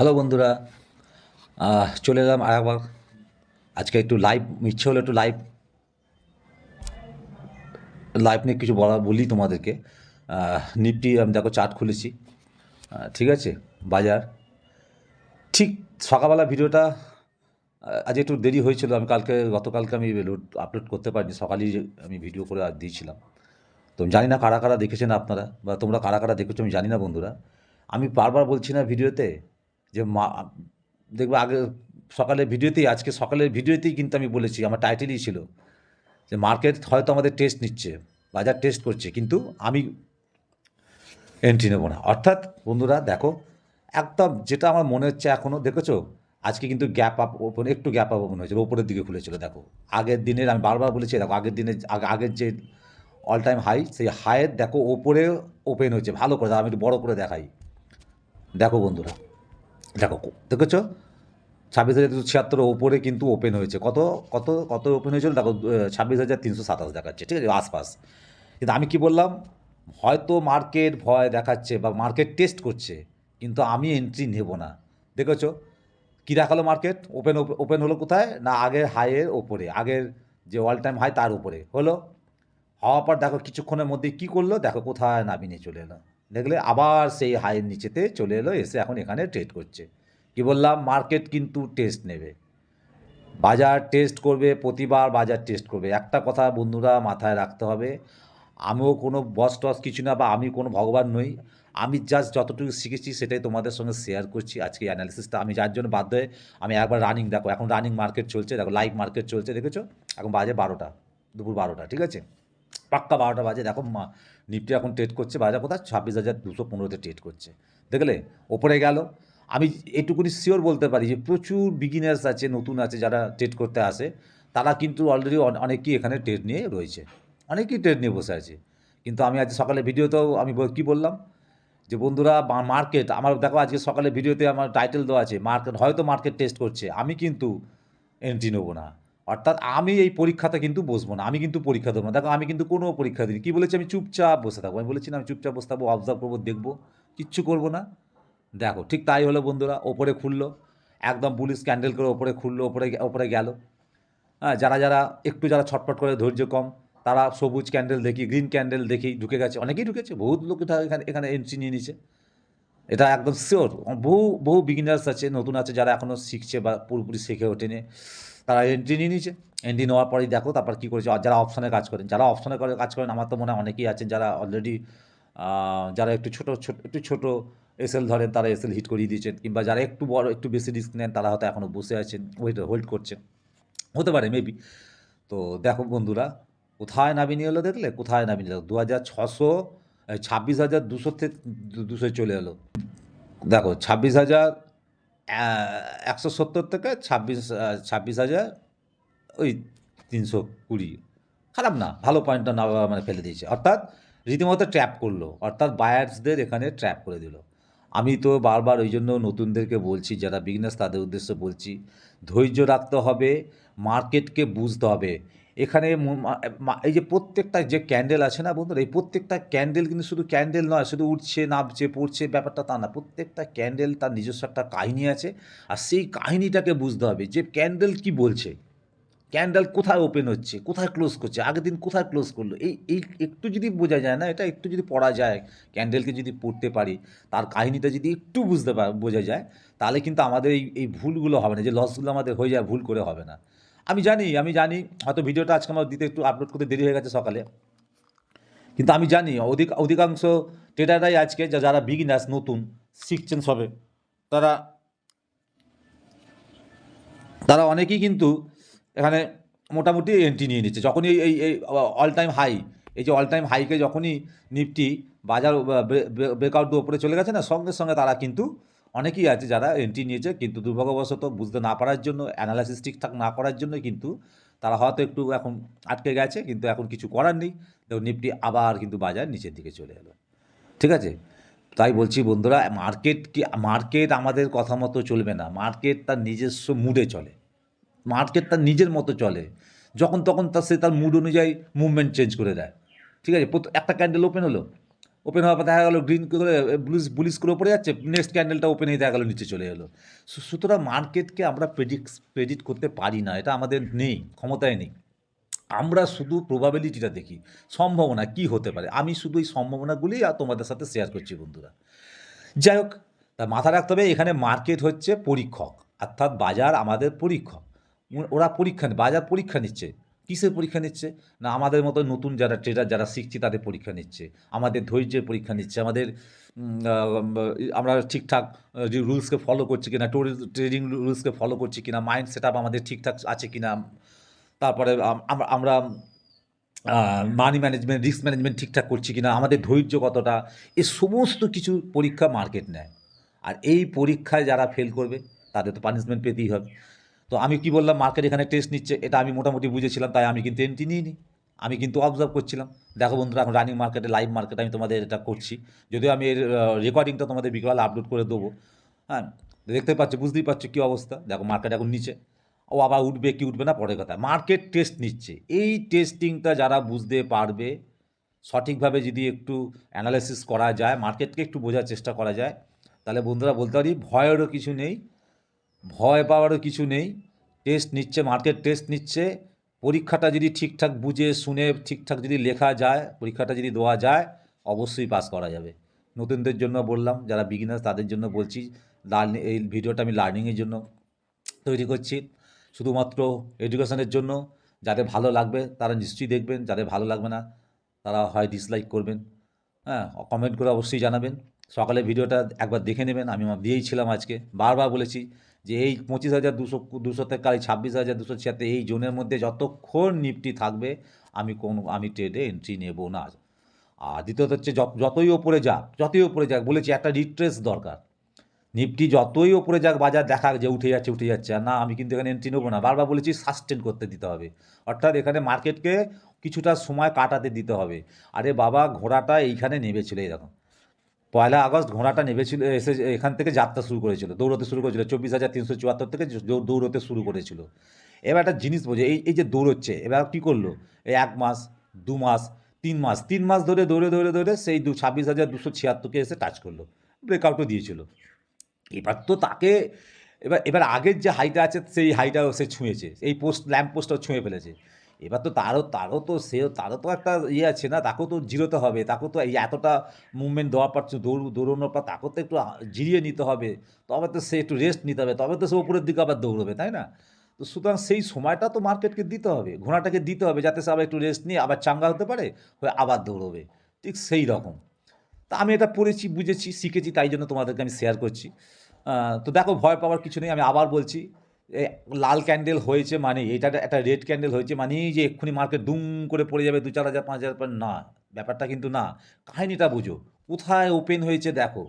Hello বন্ধুরা, চলে এলাম আরেকবার। আজকে একটু লাইভ ইচ্ছে হলো, একটু লাইভ লাইভ নিয়ে কিছু বলি তোমাদেরকে। নিফটি আমি দেখো চার্ট খুলেছি। ঠিক আছে, বাজার ঠিক সকালবেলা ভিডিওটা আজ একটু দেরি হয়েছিল। আমি গতকালকে আমি আপলোড করতে পারিনি, সকালেই আমি ভিডিও করে দিয়েছিলাম। তো আমি জানি না কারা কারা দেখেছেন আপনারা, বা তোমরা কারা কারা দেখেছো আমি জানি না বন্ধুরা। আমি বারবার বলছি না ভিডিওতে যে দেখবে আগে সকালের ভিডিওতেই, আজকে সকালের ভিডিওতেই কিন্তু আমি বলেছি, আমার টাইটেলই ছিল যে মার্কেট হয়তো আমাদের টেস্ট নিচ্ছে, বাজার টেস্ট করছে, কিন্তু আমি এন্ট্রি নেবো না। অর্থাৎ বন্ধুরা দেখো, একদম যেটা আমার মনে হচ্ছে এখনও দেখেছো, আজকে কিন্তু গ্যাপ আপ ওপেন, একটু গ্যাপ আপ ওপেন হয়েছিল, ওপরের দিকে খুলেছিল। দেখো আগের দিনের, আমি বারবার বলেছি দেখো আগের দিনের আগের যে অল টাইম হাই, সেই হাইয়ের দেখো ওপরে ওপেন হয়েছে। ভালো করে আমি একটু বড় করে দেখাই। দেখো বন্ধুরা, দেখো দেখেছো 26,276 ওপরে কিন্তু ওপেন হয়েছে। কত কত কত ওপেন হয়েছিল দেখো, 26,327 দেখাচ্ছে, ঠিক আছে, আশপাশ। কিন্তু আমি কি বললাম, হয়তো মার্কেট ভয় দেখাচ্ছে বা মার্কেট টেস্ট করছে, কিন্তু আমি এন্ট্রি নেব না। দেখেছো কী দেখালো মার্কেট? ওপেন ওপেন হলো কোথায় না, আগের হাইয়ের ওপরে, আগের যে অল টাইম হাই তার উপরে হলো। হওয়ার পর দেখো কিছুক্ষণের মধ্যেই কী করলো, দেখো কোথায় নামিয়ে চলে এলো। দেখলে আবার সেই হাইয়ের নিচেতে চলে এলো, এসে এখন এখানে ট্রেড করছে। কি বললাম, মার্কেট কিন্তু টেস্ট নেবে, বাজার টেস্ট করবে, প্রতিবার বাজার টেস্ট করবে। একটা কথা বন্ধুরা মাথায় রাখতে হবে, আমিও কোনো বস টস কিছু না, বা আমি কোনো ভগবান নই। আমি জাস্ট যতটুকু শিখেছি সেটাই তোমাদের সঙ্গে শেয়ার করছি। আজকে অ্যানালিসিসটা আমি যার জন্য বাধ্য হয়ে আমি একবার রানিং, দেখো এখন রানিং মার্কেট চলছে, দেখো লাইভ মার্কেট চলছে, দেখেছো এখন বাজে 12টা, দুপুর 12টা, ঠিক আছে, পাক্কা 12টা বাজে। দেখো নিফটি এখন ট্রেড করছে, বাজার কোথায় 26,215-তে ট্রেড করছে। দেখলে ওপরে গেল। আমি এটুকুনি শিওর বলতে পারি যে প্রচুর বিগিনার্স আছে, নতুন আছে, যারা ট্রেড করতে আসে, তারা কিন্তু অলরেডি অনেকেই এখানে ট্রেড নিয়ে রয়েছে, অনেকেই ট্রেড নিয়ে বসে আছে। কিন্তু আমি আজ সকালে ভিডিওতেও আমি কী বললাম, যে বন্ধুরা মার্কেট আমার দেখো, আজকে সকালে ভিডিওতে আমার টাইটেল দেওয়া আছে, মার্কেট হয়তো মার্কেট টেস্ট করছে, আমি কিন্তু এন্ট্রি নেবো না। অর্থাৎ আমি এই পরীক্ষাতে কিন্তু বসবো না, আমি কিন্তু পরীক্ষা দেবো না। দেখো আমি কিন্তু কোনো পরীক্ষা দিই, কী বলেছি, আমি চুপচাপ বসে থাকবো। আমি বলেছি না, আমি চুপচাপ বসে থাকবো, অবজার্ভ করবো, দেখবো, কিচ্ছু করবো না। দেখো ঠিক তাই হলো বন্ধুরা, ওপরে খুললো, একদম বুলিশ ক্যান্ডেল করে ওপরে খুললো, ওপরে ওপরে গেল। হ্যাঁ, যারা যারা একটু যারা ছটফট করে ধৈর্য কম, তারা সবুজ ক্যান্ডেল দেখি, গ্রিন ক্যান্ডেল দেখি ঢুকে গেছে, অনেকেই ঢুকেছে, বহুত লোক এখানে এখানে এন্ট্রি নিয়ে নিচ্ছে। এটা একদম শিওর। বহু বহু বিগিনার্স আছে, নতুন আছে, যারা এখনও শিখছে বা পুরোপুরি শিখে ওঠেনি, তারা এন্ট্রি নিয়ে নিয়েছে। এন্ট্রি নেওয়ার পরেই দেখো তারপর কী করেছে। আর যারা অপশানে কাজ করেন, যারা অপশানে কাজ করেন, আমার তো মনে হয় অনেকেই আছেন যারা অলরেডি, যারা একটু ছোটো এসএল ধরেন, তারা এসএল হিট করিয়ে দিয়েছেন, কিংবা যারা একটু বড় একটু বেশি রিস্ক নেন, তারা হয়তো এখনও বসে আছেন, হোল্ড করছেন, হতে পারে মেবি। তো দেখো বন্ধুরা, কোথায় নামিয়ে নিয়ে এলো, দেখলে কোথায় নামিয়ে নিয়ে এলো, 2600, 26,200 থেকে 200 চলে এলো। দেখো 26,170 থেকে 26,000 ওই 320, খারাপ না, ভালো পয়েন্টটা না মানে ফেলে দিয়েছে। অর্থাৎ রীতিমতো ট্র্যাপ করলো, অর্থাৎ বায়ার্সদের এখানে ট্র্যাপ করে দিল। আমি তো বারবার ওই জন্য নতুনদেরকে বলছি, যারা বিগনেস, তাদের উদ্দেশ্যে বলছি, ধৈর্য রাখতে হবে, মার্কেটকে বুঝতে হবে। এখানে এই যে প্রত্যেকটা যে ক্যান্ডেল আছে না বন্ধুরা, এই প্রত্যেকটা ক্যান্ডেল কিন্তু শুধু ক্যান্ডেল নয়, শুধু উঠছে নামছে পড়ছে ব্যাপারটা তা না। প্রত্যেকটা ক্যান্ডেল তার নিজস্ব একটা কাহিনী আছে, আর সেই কাহিনীটাকে বুঝতে হবে যে ক্যান্ডেল কি বলছে, ক্যান্ডেল কোথায় ওপেন হচ্ছে, কোথায় ক্লোজ করছে, আগের দিন কোথায় ক্লোজ করলো। এই এই একটু যদি বোঝা যায় না, এটা একটু যদি পড়া যায়, ক্যান্ডেলকে যদি পড়তে পারি, তার কাহিনীটা যদি একটু বোঝা যায়, তাহলে কিন্তু আমাদের এই এই ভুলগুলো হবে না, যে লসগুলো আমাদের হয়ে যায়, ভুল করে হবে না। আমি জানি হয়তো ভিডিওটা আজকে আমার দিতে একটু আপলোড করতে দেরি হয়ে গেছে সকালে, কিন্তু আমি জানি অধিকাংশ ট্রেডাররাই আজকে, যারা বিগিনার্স, নতুন শিখছেন সবে, তারা তারা অনেকেই কিন্তু এখানে মোটামুটি এন্ট্রি নিয়ে নিচ্ছে। যখনই এই এই অল টাইম হাই, এই যে অল টাইম হাইকে যখনই নিফটি বাজার ব্রেকআউট দিয়ে ওপরে চলে গেছে না, সঙ্গে সঙ্গে তারা কিন্তু অনেকেই আছে যারা এন্ট্রি নিয়েছে, কিন্তু দুর্ভাগ্যবশত বুঝতে না পারার জন্য, অ্যানালাইসিস ঠিকঠাক না করার জন্য কিন্তু তারা হয়তো একটু এখন আটকে গেছে, কিন্তু এখন কিছু করার নেই। দেখুন নিফটি আবার কিন্তু বাজার নিচের দিকে চলে এলো, ঠিক আছে। তাই বলছি বন্ধুরা, মার্কেট আমাদের কথা মতো চলবে না, মার্কেট তার নিজস্ব মুডে চলে, মার্কেট তার নিজের মতো চলে, যখন তখন সে তার মুড অনুযায়ী মুভমেন্ট চেঞ্জ করে দেয়, ঠিক আছে। একটা ক্যান্ডেল ওপেন হলো, ওপেন হওয়ার পর দেখা গেলো গ্রিন করে বুলিশ করে উপরে যাচ্ছে, নেক্সট ক্যান্ডেলটা ওপেন হয়ে দেখা গেলো নিচে চলে এলো। সুতরাং মার্কেটকে আমরা প্রেডিক্ট করতে পারি না, এটা আমাদের নেই, ক্ষমতায় নেই। আমরা শুধু প্রবাবিলিটিটা দেখি, সম্ভাবনা কি হতে পারে। আমি শুধু এই সম্ভাবনাগুলিই তোমাদের সাথে শেয়ার করছি বন্ধুরা। যাই হোক, তা মাথায় রাখতে হবে এখানে মার্কেট হচ্ছে পরীক্ষক, অর্থাৎ বাজার আমাদের পরীক্ষক। ওরা পরীক্ষা বাজার পরীক্ষা নিচ্ছে। কিসের পরীক্ষা নিচ্ছে? না আমাদের মতো নতুন যারা ট্রেডার যারা শিখছি তাদের পরীক্ষা নিচ্ছে, আমাদের ধৈর্যের পরীক্ষা নিচ্ছে, আমাদের আমরা ঠিকঠাক রুলসকে ফলো করছি কিনা, ট্রেডিং রুলসকে ফলো করছি কিনা, মাইন্ড সেট আপ আমাদের ঠিকঠাক আছে কিনা, তারপরে আমরা মানি ম্যানেজমেন্ট, রিস্ক ম্যানেজমেন্ট ঠিকঠাক করছি কিনা, আমাদের ধৈর্য কতটা, এই সমস্ত কিছু পরীক্ষা মার্কেট নেয়। আর এই পরীক্ষায় যারা ফেল করবে তাদের তো পানিশমেন্ট পেতেই হবে। তো আমি কি বললাম, মার্কেট এখানে টেস্ট নিচ্ছে, এটা আমি মোটামুটি বুঝেছিলাম, তাই আমি কিন্তু এন্ট্রি নিইনি। আমি কিন্তু অবজার্ভ করছিলাম। দেখো বন্ধুরা, এখন রানিং মার্কেটে, লাইভ মার্কেটে আমি তোমাদের এটা করছি, যদিও আমি এর রেকর্ডিংটা তোমাদের বিকেলে আপলোড করে দেবো। হ্যাঁ, দেখতে পাচ্ছ, বুঝতেই পারছো কী অবস্থা। দেখো মার্কেট এখন নিচে, ও আবার উঠবে কি উঠবে না পরের কথা, মার্কেট টেস্ট নিচ্ছে। এই টেস্টিংটা যারা বুঝতে পারবে, সঠিকভাবে যদি একটু অ্যানালাইসিস করা যায়, মার্কেটকে একটু বোঝার চেষ্টা করা যায়, তাহলে বন্ধুরা বলতে পারি ভয়েরও কিছু নেই, ভয় পাওয়ারও কিছু নেই। টেস্ট নিচ্ছে, মার্কেট টেস্ট নিচ্ছে। পরীক্ষাটা যদি ঠিকঠাক বুঝে শুনে ঠিকঠাক যদি লেখা যায়, পরীক্ষাটা যদি দেওয়া যায়, অবশ্যই পাস করা যাবে। নতুনদের জন্য বললাম, যারা বিগিনার্স তাদের জন্য বলছি, এই ভিডিওটা আমি লার্নিংয়ের জন্য তৈরি করছি, শুধুমাত্র এডুকেশনের জন্য। যাদের ভালো লাগবে তারা নিশ্চয়ই দেখবেন, যাদের ভালো লাগবে না তারা হয় ডিসলাইক করবেন। হ্যাঁ, কমেন্ট করে অবশ্যই জানাবেন। সকালে ভিডিওটা একবার দেখে নেবেন, আমি দিয়েইছিলাম আজকে, বারবার বলেছি যে এই 25,200 থেকে 26,276 এই জোনের মধ্যে যতক্ষণ নিফটি থাকবে আমি ট্রেডে এন্ট্রি নেব না। আর দ্বিতীয়ত হচ্ছে যতই ওপরে যাক বলেছি একটা রিট্রেস দরকার। নিফটি যতই ওপরে যাক, বাজার দেখা যে উঠে যাচ্ছে, আর না আমি কিন্তু এখানে এন্ট্রি নেবো না, বারবার বলেছি সাস্টেন করতে দিতে হবে। অর্থাৎ এখানে মার্কেটকে কিছুটা সময় কাটাতে দিতে হবে। আরে বাবা, ঘোড়াটা এইখানে নেমেছিল, এরকম 1 আগস্ট ঘোড়াটা নেমেছিল, এসে এখান থেকে যাত্রা শুরু করেছিল, দৌড়তে শুরু করেছিল 24,374 থেকে দৌড়তে শুরু করেছিল। এবার একটা জিনিস বোঝে, এই যে দৌড়চ্ছে, এবার কী করলো, এই 1 মাস 2 মাস 3 মাস ধরে দৌড়ে সেই 26,276কে এসে টাচ করলো, ব্রেকআউটও দিয়েছিল। এবার তো তাকে এবার আগের যে হাইটা আছে সেই হাইটাও সে ছুঁয়েছে, এই ল্যাম্প পোস্টটাও ছুঁয়ে ফেলেছে। এবার তো তারও তো একটা ইয়ে আছে না, তাকেও তো জিরোতে হবে, তাকেও তো এই এতটা মুভমেন্ট দেওয়ার পর দৌড়ানোর পর তাকেও তো একটু জিরিয়ে নিতে হবে, তবে তো সে একটু রেস্ট নিতে হবে, তবে তো সে উপরের দিকে আবার দৌড়বে, তাই না? তো সুতরাং সেই সময়টা তো মার্কেটকে দিতে হবে, ঘোড়াটাকে দিতে হবে, যাতে সে আবার একটু রেস্ট নিয়ে আবার চাঙ্গা হতে পারে, হয়ে আবার দৌড়বে। ঠিক সেই রকম। তা আমি এটা পড়েছি, বুঝেছি, শিখেছি, তাই জন্য তোমাদেরকে আমি শেয়ার করছি। তো দেখো, ভয় পাওয়ার কিছু নেই। আমি আবার বলছি, এ লাল ক্যান্ডেল হয়েছে মানে, এটা একটা রেড ক্যান্ডেল হয়েছে মানেই যে এক্ষুনি মার্কেট দুম করে পড়ে যাবে 2-4 হাজার 5 হাজার পর, না, ব্যাপারটা কিন্তু না। কাহিনিটা বুঝো, কোথায় ওপেন হয়েছে দেখো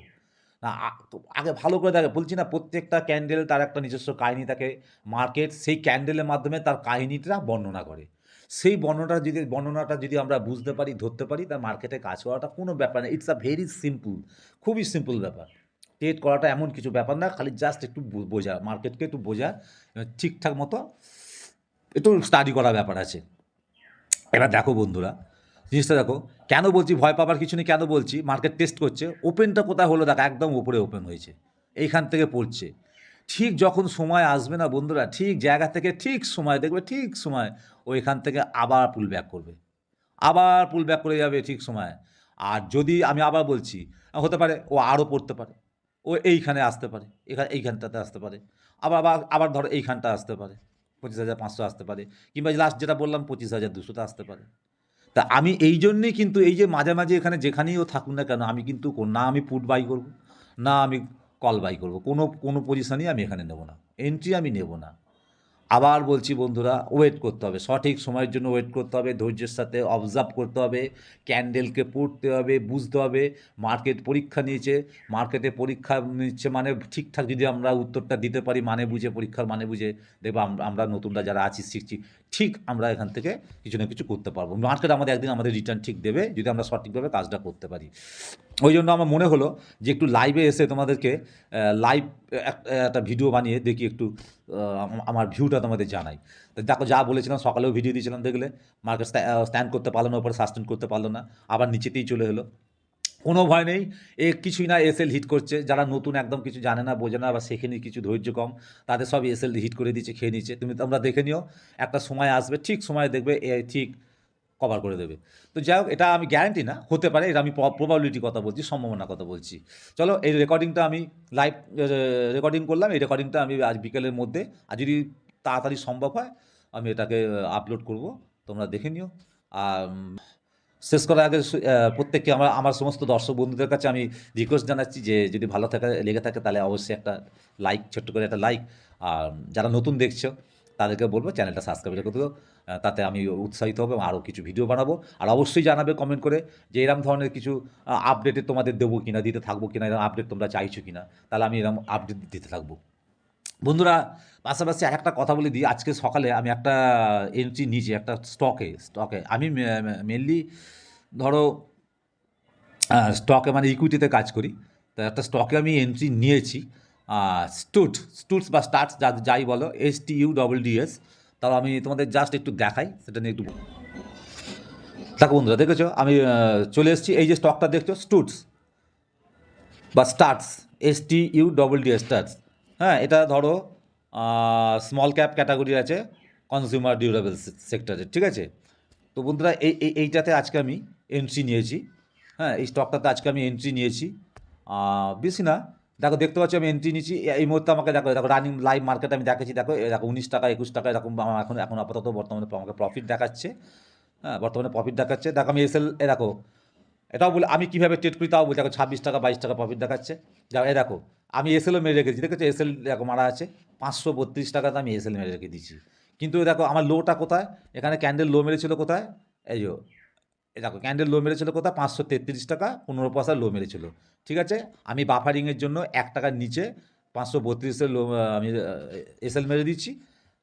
না। তো আগে ভালো করে দেখো, বলছি না, প্রত্যেকটা ক্যান্ডেল তার একটা নিজস্ব কাহিনী থাকে। মার্কেট সেই ক্যান্ডেলের মাধ্যমে তার কাহিনিটা বর্ণনা করে। সেই বর্ণনাটা যদি আমরা বুঝতে পারি, ধরতে পারি, তার মার্কেটে কাজ করাটা কোনো ব্যাপার না। ইটস আ ভেরি সিম্পল, খুবই সিম্পল ব্যাপার। ট্রেড করাটা এমন কিছু ব্যাপার না, খালি জাস্ট একটু বোঝা, মার্কেটকে একটু বোঝা, ঠিকঠাক মতো একটু স্টাডি করার ব্যাপার আছে। এবার দেখো বন্ধুরা, জিনিসটা দেখো, কেন বলছি ভয় পাবার কিছু নেই, কেন বলছি মার্কেট টেস্ট করছে। ওপেনটা কোথায় হলো দেখো, একদম উপরে ওপেন হয়েছে, এইখান থেকে পড়ছে। ঠিক যখন সময় আসবে না বন্ধুরা, ঠিক জায়গা থেকে ঠিক সময় দেখবে, ঠিক সময় ও এখান থেকে আবার পুল ব্যাক করবে, আবার পুল ব্যাক করে যাবে ঠিক সময়। আর যদি আমি আবার বলছি, হতে পারে ও আরও পড়তে পারে, ও এইখানে আসতে পারে, এইখানটাতে আসতে পারে, আবার আবার আবার ধরো এইখানটা আসতে পারে, 25,500 আসতে পারে, কিংবা লাস্ট যেটা বললাম 25,200 আসতে পারে। তা আমি এই জন্যেই কিন্তু এই যে মাঝে মাঝে এখানে যেখানেই ও থাকুক না কেন, আমি কিন্তু না আমি পুট বাই করব, না আমি কল বাই করব, কোনো পজিশানই আমি এখানে নেব না, এন্ট্রি আমি নেব না। আবার বলছি বন্ধুরা, ওয়েট করতে হবে, সঠিক সময়ের জন্য ওয়েট করতে হবে, ধৈর্যের সাথে অবজার্ভ করতে হবে, ক্যান্ডেলকে পড়তে হবে, বুঝতে হবে। মার্কেট পরীক্ষা নিয়েছে, মার্কেটে পরীক্ষা নিচ্ছে মানে ঠিকঠাক যদি আমরা উত্তরটা দিতে পারি, মানে বুঝে, পরীক্ষার মানে বুঝে, দেখবো আমরা নতুনরা যারা আছি, শিখছি, ঠিক আমরা এখান থেকে কিছু না কিছু করতে পারবো। মার্কেট আমাদের একদিন আমাদের রিটার্ন ঠিক দেবে, যদি আমরা সঠিকভাবে কাজটা করতে পারি। ওই জন্য আমার মনে হলো যে একটু লাইভে এসে তোমাদেরকে লাইভ একটা ভিডিও বানিয়ে দেখি, একটু আমার ভিউটা তোমাদের জানাই। তো দেখো, যা বলেছিলাম, সকালেও ভিডিও দিয়েছিলাম, দেখলে মার্কেট স্ট্যান্ড করতে পারলো না, ওপরে সাস্টেন করতে পারলো না, আবার নিচেতেই চলে এলো। কোনো ভয় নেই, এ কিছুই না, এসএল হিট করছে। যারা নতুন একদম কিছু জানে না, বোঝে না বা শেখেনি, কিছু ধৈর্য কম, তাদের সব এসএল হিট করে দিচ্ছে, খেয়ে নিচ্ছে। তোমরা দেখে নিও, একটা সময় আসবে, ঠিক সময় দেখবে এ ঠিক কভার করে দেবে। তো যাই হোক, এটা আমি গ্যারান্টি না, হতে পারে, এটা আমি প্রবাবিলিটি কথা বলছি, সম্ভাবনার কথা বলছি। চলো, এই রেকর্ডিংটা আমি লাইভ রেকর্ডিং করলাম, এই রেকর্ডিংটা আমি আজ বিকেলের মধ্যে, আর যদি তাড়াতাড়ি সম্ভব হয়, আমি এটাকে আপলোড করব, তোমরা দেখে নিও। আর শেষ করার আগে প্রত্যেককে আমার সমস্ত দর্শক বন্ধুদের কাছে আমি রিকোয়েস্ট জানাচ্ছি যে যদি ভালো লেগে থাকে তাহলে অবশ্যই একটা লাইক, ছোট্ট করে একটা লাইক। আর যারা নতুন দেখছো তাদেরকে বলবো চ্যানেলটা সাবস্ক্রাইব করে দেবো, তাতে আমি উৎসাহিত হবো এবং আরও কিছু ভিডিও বানাবো। আর অবশ্যই জানাবে কমেন্ট করে যে এরকম ধরনের কিছু আপডেটে তোমাদের দেবো কিনা, দিতে থাকবো কিনা, এরকম আপডেট তোমরা চাইছো কিনা, তাহলে আমি এরকম আপডেট দিতে থাকবো। বন্ধুরা, পাশাপাশি আর একটা কথা বলে দিই, আজকে সকালে আমি একটা এন্ট্রি নিয়েছি একটা স্টকে আমি মেনলি ধরো স্টকে মানে ইকুইটিতে কাজ করি। তো একটা স্টকে আমি এন্ট্রি নিয়েছি, স্টুটস বা স্টার্টস যাই বলো, STUDDS। তাও আমি তোমাদের জাস্ট একটু দেখাই, সেটা নিয়ে একটু দেখো। বন্ধুরা দেখেছো, আমি চলে এসেছি, এই যে স্টকটা দেখছো স্টুটস বা স্টার্টস, STUDDS স্টার্টস। হ্যাঁ, এটা ধরো স্মল ক্যাপ ক্যাটাগরি আছে, কনজিউমার ডিউরেবল সেক্টরে, ঠিক আছে। তো বন্ধুরা, এইটাতে আজকে আমি এন্ট্রি নিয়েছি। হ্যাঁ, এই স্টকটাতে আজকে আমি এন্ট্রি নিয়েছি, বেশি না। দেখো, দেখতে পাচ্ছি আমি এন্ট্রি নিয়েছি এই মুহূর্তে। আমাকে দেখো দেখো রানিং লাইভ মার্কেট আমি দেখাচ্ছি। দেখো দেখো 19 টাকা 21 টাকা এরকম আমার এখন আপাতত বর্তমানে আমাকে প্রফিট দেখাচ্ছে। হ্যাঁ, বর্তমানে প্রফিট দেখাচ্ছে। দেখো আমি এসএল দেখো, এটাও বলে আমি কীভাবে ট্রেড করি তাও বলি। দেখো 26 টাকা 22 টাকা প্রফিট দেখাচ্ছে। যাও দেখো, আমি এসএলও মেরে রেখেছি, দেখেছো এসএল দেখো মারা আছে 532 টাকাতে আমি এসএল মেরে রেখে দিচ্ছি। কিন্তু দেখো আমার লোটা কোথায়, এখানে ক্যান্ডেল লো মেরেছিল কোথায়, এই যে দেখো ক্যান্ডেল লো মেরেছিল কোথায়, 533 টাকা 15 পয়সা লো মেরেছিল। ঠিক আছে, আমি বাফারিংয়ের জন্য 1 টাকার নিচে 532-এর লো আমি এসএল মেরে দিচ্ছি।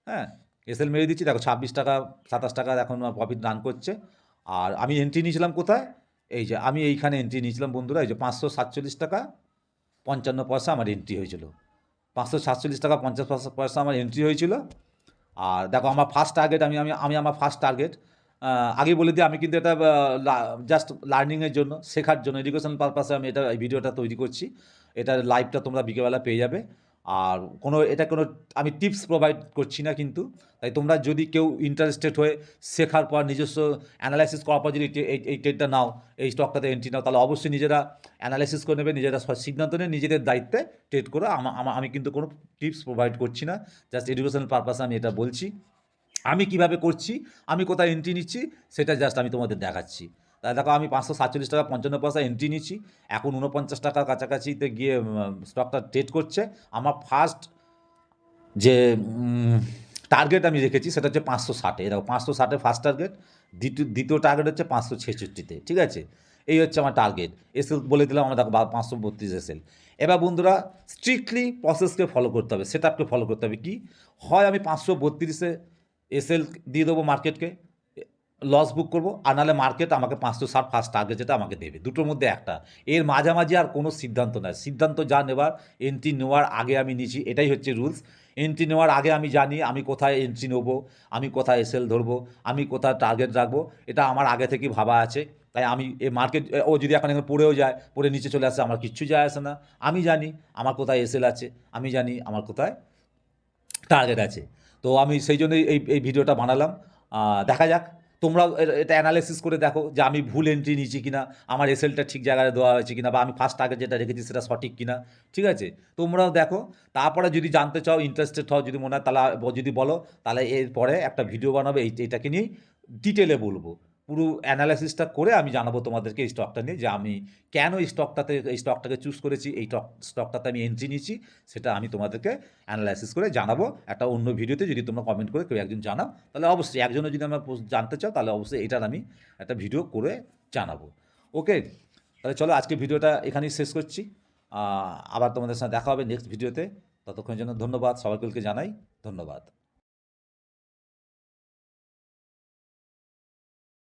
হ্যাঁ, এসএল মেরে দিচ্ছি। দেখো 26 টাকা 27 টাকা এখন প্রফিট রান করছে। আর আমি এন্ট্রি নিয়েছিলাম কোথায়, এই যে আমি এইখানে এন্ট্রি নিয়েছিলাম বন্ধুরা, এই যে 547 টাকা 55 পয়সা আমার এন্ট্রি হয়েছিল। 547 টাকা 50 পয়সা আমার এন্ট্রি হয়েছিল। আর দেখো আমার ফার্স্ট টার্গেট, আমি আমার ফার্স্ট টার্গেট আগেই বলে দিই, আমি কিন্তু এটা জাস্ট লার্নিংয়ের জন্য, শেখার জন্য, এডুকেশন পারপাসে আমি এই ভিডিওটা তৈরি করছি। এটার লাইভটা তোমরা বিকেলবেলা পেয়ে যাবে। আর এটা কোনো আমি টিপস প্রোভাইড করছি না কিন্তু। তাই তোমরা যদি কেউ ইন্টারেস্টেড হয়ে শেখার পর নিজস্ব অ্যানালাইসিস করার পর যদি এই ট্রেডটা নাও, এই স্টকটাতে এন্ট্রি নাও, তাহলে অবশ্যই নিজেরা অ্যানালাইসিস করে নেবে, নিজেরা সিদ্ধান্ত নিয়ে নিজেদের দায়িত্বে ট্রেড করো। আমি কিন্তু কোনো টিপস প্রোভাইড করছি না, জাস্ট এডুকেশনাল পারপাসে আমি এটা বলছি। আমি কিভাবে করছি, আমি কোথায় এন্ট্রি নিচ্ছি, সেটা জাস্ট আমি তোমাদের দেখাচ্ছি। তাই দেখো আমি 547 টাকা 55 পয়সা এন্ট্রি নিচ্ছি, এখন 49 টাকার কাছাকাছিতে গিয়ে স্টকটা ট্রেড করছে। আমার ফার্স্ট যে টার্গেট আমি রেখেছি সেটা হচ্ছে 560। দেখো 560 ফার্স্ট টার্গেট, দ্বিতীয় টার্গেট হচ্ছে 566-তে, ঠিক আছে। এই হচ্ছে আমার টার্গেট। এসএল বলে দিলাম, আমরা দেখো 532 এসএল। এবার বন্ধুরা, স্ট্রিক্টলি প্রসেসকে ফলো করতে হবে, সেট আপকে ফলো করতে হবে। কি হয়, আমি 532-এ এসএল দিয়ে দেবো মার্কেটকে, লস বুক করবো, আর নাহলে মার্কেট আমাকে 560 ফার্স্ট টার্গেট যেটা আমাকে দেবে, দুটোর মধ্যে একটা। এর মাঝামাঝি আর কোনো সিদ্ধান্ত নয়। সিদ্ধান্ত যা নেবার এন্ট্রি নেওয়ার আগে আমি নিচ্ছি, এটাই হচ্ছে রুলস। এন্ট্রি নেওয়ার আগে আমি জানি আমি কোথায় এন্ট্রি নেবো, আমি কোথায় এসএল ধরবো, আমি কোথায় টার্গেট রাখবো, এটা আমার আগে থেকেই ভাবা আছে। তাই আমি এই মার্কেট ও যদি এখন এখানে পড়েও যায়, পড়ে নিচে চলে আসে, আমার কিচ্ছু যায় আসে না। আমি জানি আমার কোথায় এসএল আছে, আমি জানি আমার কোথায় টার্গেট আছে। তো আমি সেই জন্যই এই ভিডিওটা বানালাম। দেখা যাক, তোমরাও এটা অ্যানালাইসিস করে দেখো যে আমি ভুল এন্ট্রি নিয়েছি কিনা, আমার এসএলটা ঠিক জায়গায় দেওয়া হয়েছে কিনা, বা আমি ফার্স্ট টার্গেট যেটা রেখেছি সেটা সঠিক কিনা। ঠিক আছে, তোমরাও দেখো। তারপরে যদি জানতে চাও, ইন্টারেস্টেড হও, যদি মনে হয়, তাহলে যদি বলো, তাহলে এরপরে একটা ভিডিও বানাবো এইটাকে নিয়েই, ডিটেলে বলবো। পুরো অ্যানালাইসিসটা করে আমি জানাবো তোমাদেরকে এই স্টকটা নিয়ে, যে আমি কেন এই স্টকটাকে চুজ করেছি, এই স্টকটাতে আমি এন্ট্রি নিয়েছি, সেটা আমি তোমাদেরকে অ্যানালাইসিস করে জানাবো একটা অন্য ভিডিওতে। যদি তোমরা কমেন্ট করে কেউ একজন জানাও, তাহলে অবশ্যই, একজনও যদি আমরা জানতে চাও, তাহলে অবশ্যই এটার আমি একটা ভিডিও করে জানাবো। ওকে, তাহলে চলো আজকে ভিডিওটা এখানেই শেষ করছি। আবার তোমাদের সাথে দেখা হবে নেক্সট ভিডিওতে। ততক্ষণের জন্য ধন্যবাদ, সবাইকে জানাই ধন্যবাদ।